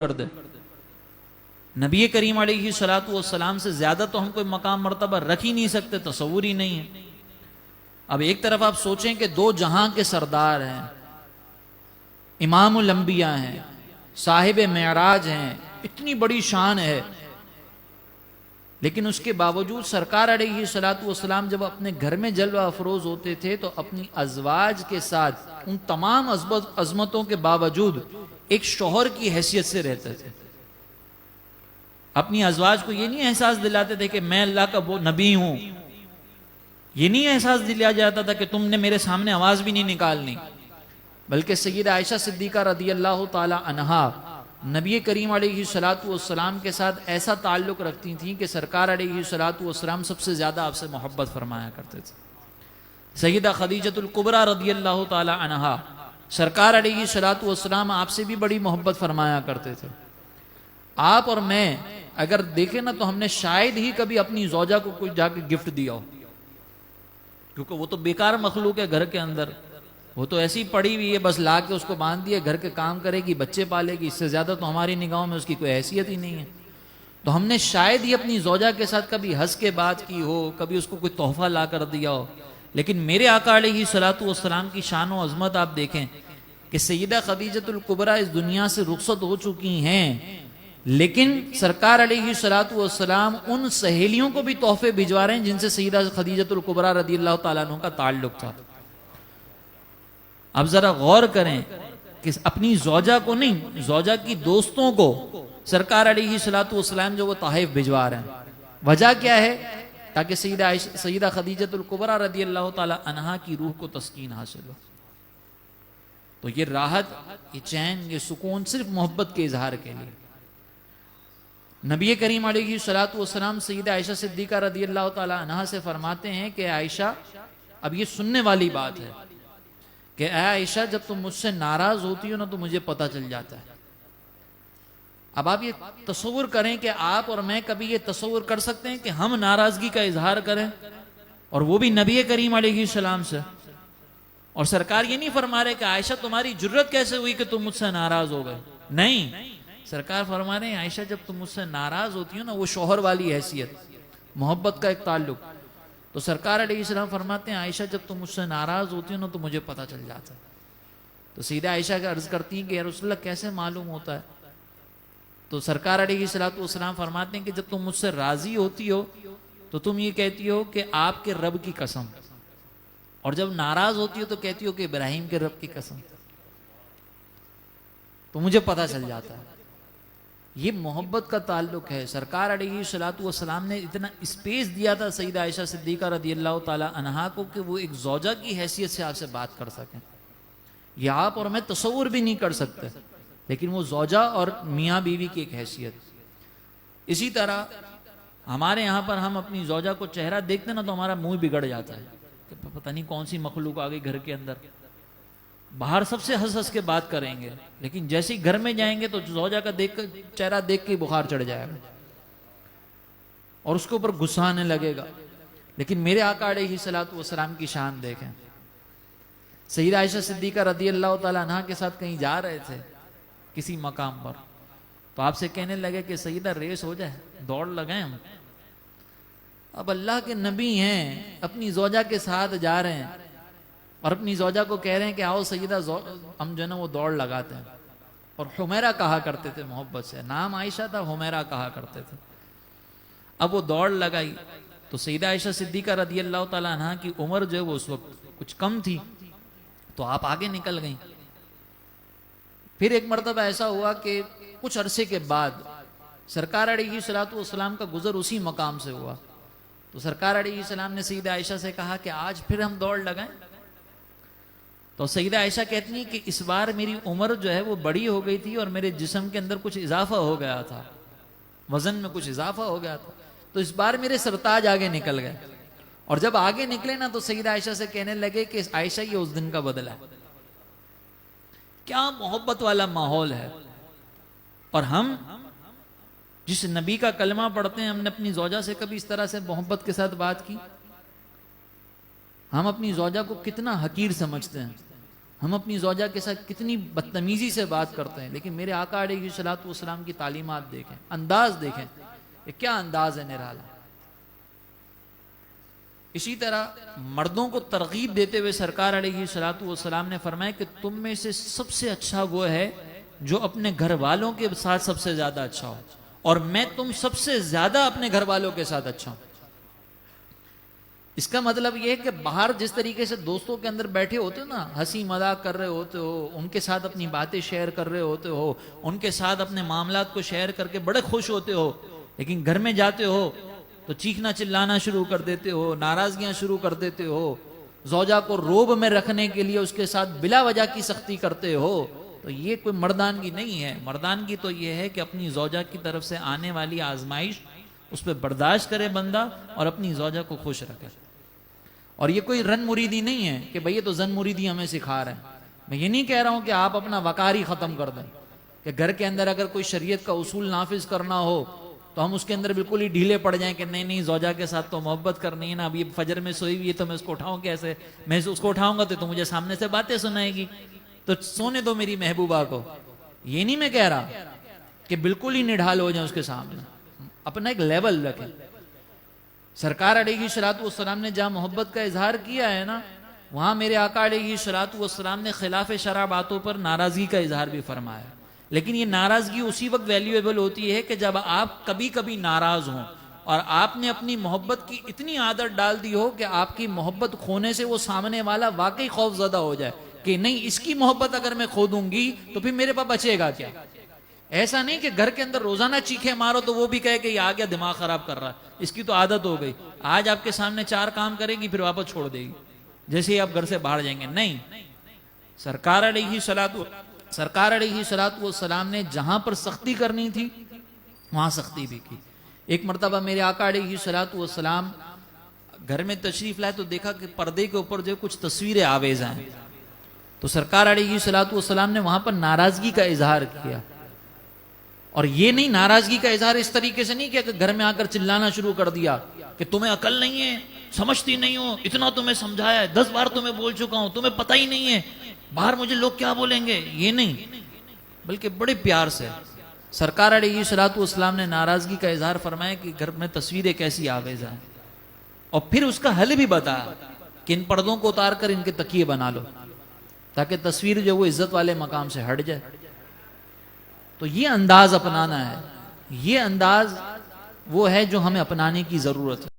कर दे। नबी करीम अलैहिस्सलातु वस्सलाम से ज्यादा तो हम कोई मकाम मर्तबा रख ही नहीं सकते, तसव्वुर ही नहीं है। अब एक तरफ आप सोचें कि दो जहां के सरदार हैं, इमामुल अंबिया हैं, साहिब मेराज हैं, इतनी बड़ी शान है, लेकिन उसके बावजूद सरकार अलैहिस्सलातु वस्सलाम जब अपने घर में जलवा अफरोज होते थे तो अपनी अजवाज के साथ उन तमाम अजमतों के बावजूद एक शौहर की हैसियत से रहते थे। अपनी अजवाज को ये नहीं एहसास दिलाते थे कि मैं अल्लाह का वो नबी हूं, ये नहीं एहसास दिलाया जाता था कि तुमने मेरे सामने आवाज भी नहीं निकालनी, बल्कि सय्यदा आयशा सिद्दीका रदी अल्लाह ताला अन्हा नबी करीम अलैहिस्सलातु वस्सलाम के साथ ऐसा ताल्लुक रखती थी कि सरकार अलैहिस्सलातु वस्सलाम सबसे ज्यादा आपसे मोहब्बत फरमाया करते थे। सय्यदा खदीजतुल कुबरा रदी अल्लाह ताला अन्हा सरकार अलैहिस्सलातु वस्सलाम आपसे भी बड़ी मोहब्बत फरमाया करते थे। आप और मैं अगर देखें ना तो हमने शायद ही कभी अपनी जौजा को कोई जाके गिफ्ट दिया हो, क्योंकि वो तो बेकार मखलूक है घर के अंदर, वो तो ऐसी पड़ी हुई है, बस ला के उसको बांध दिए, घर के काम करेगी, बच्चे पालेगी, इससे ज्यादा तो हमारी निगाहों में उसकी कोई हैसियत ही नहीं है। तो हमने शायद ही अपनी जौजा के साथ कभी हंस के बात की हो, कभी उसको कोई तोहफा ला कर दिया हो। लेकिन मेरे आका अलैहिस्सलातु वस्सलाम की शान और अजमत आप देखें कि सय्यदा खदीजतुल कुबरा इस दुनिया से रुखसत हो चुकी हैं, लेकिन सरकार अलैहिस्सलातु वस्सलाम उन सहेलियों को भी तोहफे भिजवा रहे हैं जिनसे सय्यदा खदीजतुल कुबरा रदी अल्लाह ताला अन्हा का ताल्लुक था। अब जरा गौर करें कि अपनी जौजा को नहीं, जौजा की दोस्तों को सरकार अलैहिस्सलातु वस्सलाम जो वो ताहिफ भिजवा रहे हैं, वजह क्या है? ताकि सय्यदा खदीजतुल कुबरा रदी अल्लाह ताला अन्हा की रूह को तस्कीन हासिल हो। तो ये राहत, ये चैन, ये सुकून सिर्फ मोहब्बत के इजहार के लिए। नबी करीम अलैहिस्सलातु वस्सलाम सय्यदा आयशा सिद्दीका रदी अल्लाह ताला अन्हा से फरमाते हैं कि आयशा, अब ये सुनने वाली बात है कि आयशा जब तुम मुझसे नाराज होती हो ना तो मुझे पता चल जाता है। अब आप ये तसव्वुर करें कि आप और मैं कभी ये तसव्वुर कर सकते हैं कि हम नाराजगी का इजहार करें, और वो भी नबी करीम अलैहिस्सलाम से। और सरकार ये नहीं फरमा रहे कि आयशा तुम्हारी जुर्रत कैसे हुई कि तुम मुझसे नाराज हो गए, नहीं, सरकार फरमा रहे हैं आयशा जब तुम मुझसे नाराज होती हो ना, वो शौहर वाली हैसियत, मोहब्बत का एक ताल्लुक, तो सरकार अलैहिस्सलाम फरमाते हैं आयशा जब तुम मुझसे नाराज होती हो ना तो मुझे पता चल जाता है। तो सीधा आयशा का अर्ज करती हैं कि या रसूलल्लाह कैसे मालूम होता है? तो सरकार अलैहिस्सलातु वस्सलाम फरमाते हैं कि जब तुम मुझसे राजी होती हो तो तुम ये कहती हो कि आपके रब की कसम, और जब नाराज होती हो तो कहती हो कि इब्राहिम के रब की कसम, तो मुझे पता चल जाता है। ये मोहब्बत का ताल्लुक है। सरकार अलैहिस्सलातु वस्सलाम ने इतना स्पेस दिया था सय्यदा आयशा सिद्दीका रदी अल्लाह ताला अन्हा को कि वो एक जौजा की हैसियत से आपसे बात कर सकें। ये आप और मैं तसव्वुर भी नहीं कर सकते, लेकिन वो जौजा और मियाँ बीवी की एक हैसियत। इसी तरह हमारे यहाँ पर हम अपनी जौजा को चेहरा देखते ना तो हमारा मुंह बिगड़ जाता है कि पता नहीं कौन सी मखलूक आ गई घर के अंदर। बाहर सबसे हंस हंस के बात करेंगे, लेकिन जैसे ही घर में जाएंगे तो जौजा का चेहरा देख के बुखार चढ़ जाएगा और उसके ऊपर गुस्सा आने लगेगा। लेकिन मेरे आका अलैहिस्सलातु वस्सलाम की शान देखें। सय्यदा आयशा सिद्दीका रदी अल्लाह ताला अन्हा के साथ कहीं जा रहे थे किसी मकाम पर, तो आपसे कहने लगे कि सय्यदा रेस हो जाए, दौड़ लगाएं हम। अब अल्लाह के नबी हैं, अपनी जौजा के साथ जा रहे हैं और अपनी जौजा को कह रहे हैं कि आओ सय्यदा हम जो है ना वो दौड़ लगाते हैं। और हुमैरा कहा करते थे मोहब्बत से, नाम आयशा था, हुमैरा कहा करते थे। अब वो दौड़ लगाई तो सय्यदा आयशा सिद्दीका रदी अल्लाह ताला अन्हा की उम्र जो है वो उस वक्त कुछ कम थी, तो आप आगे निकल गई। फिर एक मरतबा ऐसा हुआ कि कुछ अरसे के बाद सरकार अलैहिस्सलातु वस्सलाम का गुजर उसी मकाम से हुआ, तो सरकार अलैहिस्सलाम ने सय्यदा आयशा से कहा कि आज फिर हम दौड़ लगाएं। तो सय्यदा आयशा कहती हैं कि इस बार मेरी उम्र जो है वो बड़ी हो गई थी और मेरे जिस्म के अंदर कुछ इजाफा हो गया था, वजन में कुछ इजाफा हो गया था, तो इस बार मेरे सरताज आगे निकल गए। और जब आगे निकले ना तो सय्यदा आयशा से कहने लगे कि आयशा ये उस दिन का बदला है। क्या मोहब्बत वाला माहौल है। और हम जिस नबी का कलमा पढ़ते हैं, हमने अपनी जौजा से कभी इस तरह से मोहब्बत के साथ बात की? हम अपनी जौजा को कितना हकीर समझते हैं। हम अपनी ज़ौजा के साथ कितनी बदतमीजी से बात करते हैं, लेकिन मेरे आका अलैहिस्सलातु वस्सलाम की तालीमात देखें, अंदाज देखें, ये क्या अंदाज है निराला। इसी तरह मर्दों को तरगीब देते हुए सरकार अलैहिस्सलातु वस्सलाम ने फरमाया कि तुम में से सबसे अच्छा वो है जो अपने घर वालों के साथ सबसे ज्यादा अच्छा हो, और मैं तुम सबसे ज्यादा अपने घर वालों के साथ अच्छा हूं। इसका मतलब यह है कि बाहर जिस तरीके से दोस्तों के अंदर बैठे होते हो ना, हंसी मजाक कर रहे होते हो, उनके साथ अपनी बातें शेयर कर रहे होते हो, उनके साथ अपने मामलात को शेयर करके बड़े खुश होते हो, लेकिन घर में जाते हो तो चीखना चिल्लाना शुरू कर देते हो, नाराजगियां शुरू कर देते हो, ज़ौजा को रोब में रखने के लिए उसके साथ बिला वजह की सख्ती करते हो। तो ये कोई मर्दानगी नहीं है। मर्दानगी तो ये है कि अपनी ज़ौजा की तरफ से आने वाली आजमाइश उस पर बर्दाश्त करे बंदा और अपनी ज़ौजा को खुश रखे। और ये कोई रन मुरीदी नहीं है कि भैया तो जन मुरीदी हमें सिखा रहे हैं। मैं ये नहीं कह रहा हूं कि आप अपना वकार ही खत्म कर दें, कि घर के अंदर अगर कोई शरीयत का उसूल नाफिज करना हो तो हम उसके अंदर बिल्कुल ही ढीले पड़ जाएं कि नहीं नहीं ज़ौजा के साथ तो मोहब्बत करनी है ना, अभी फजर में सोई हुई है तो मैं उसको उठाऊं कैसे, मैं उसको उठाऊंगा तो मुझे सामने से बातें सुनाएगी, तो सोने दो मेरी महबूबा को। ये नहीं मैं कह रहा कि बिल्कुल ही निढाल हो जाए उसके सामने, अपना एक लेवल रखें। सरकार अलैहिस्सलातु वस्सलाम ने जहां मोहब्बत का इजहार किया है ना, वहां मेरे आका अलैहिस्सलातु वस्सलाम ने खिलाफ शरा बातों पर नाराजगी का इजहार भी फरमाया। लेकिन ये नाराजगी उसी वक्त वैल्यूएबल होती है कि जब आप कभी कभी नाराज हों और आपने अपनी मोहब्बत की इतनी आदत डाल दी हो कि आपकी मोहब्बत खोने से वो सामने वाला वाकई खौफजदा हो जाए कि नहीं, इसकी मोहब्बत अगर मैं खो दूंगी तो फिर मेरे पास बचेगा क्या। ऐसा नहीं कि घर के अंदर रोजाना चीखे मारो तो वो भी कहे कि ये आ गया दिमाग खराब कर रहा है, इसकी तो आदत हो गई, आज आपके सामने 4 काम करेगी फिर वापस छोड़ देगी जैसे ही आप घर से बाहर जाएंगे। नहीं, सरकार अलैहिस्सलातु वस्सलाम ने जहां पर सख्ती करनी थी वहां सख्ती भी की। एक मरतबा मेरे आका अलैहिस्सलातु वस्सलाम घर में तशरीफ लाए तो देखा कि पर्दे के ऊपर जो कुछ तस्वीरें आवेज हैं, तो सरकार अलैहिस्सलातु वस्सलाम ने वहां पर नाराजगी का इजहार किया। और ये नहीं, नाराजगी का इजहार इस तरीके से नहीं किया कि घर में आकर चिल्लाना शुरू कर दिया कि तुम्हें अकल नहीं है, समझती नहीं हो, इतना तुम्हें समझाया है, 10 बार तुम्हें बोल चुका हूं, तुम्हें पता ही नहीं है, बाहर मुझे लोग क्या बोलेंगे, ये नहीं, बल्कि बड़े प्यार से सरकार अलैहिस्सलातु वस्सलाम ने नाराजगी का इजहार फरमाया कि घर में तस्वीरें कैसी आवेज हैं, और फिर उसका हल भी बताया कि इन पर्दों को उतार कर इनके तकिए बना लो ताकि तस्वीर जो वो इज्जत वाले मकाम से हट जाए। तो ये अंदाज अपनाना है, ये अंदाज वो है जो हमें अपनाने की जरूरत है।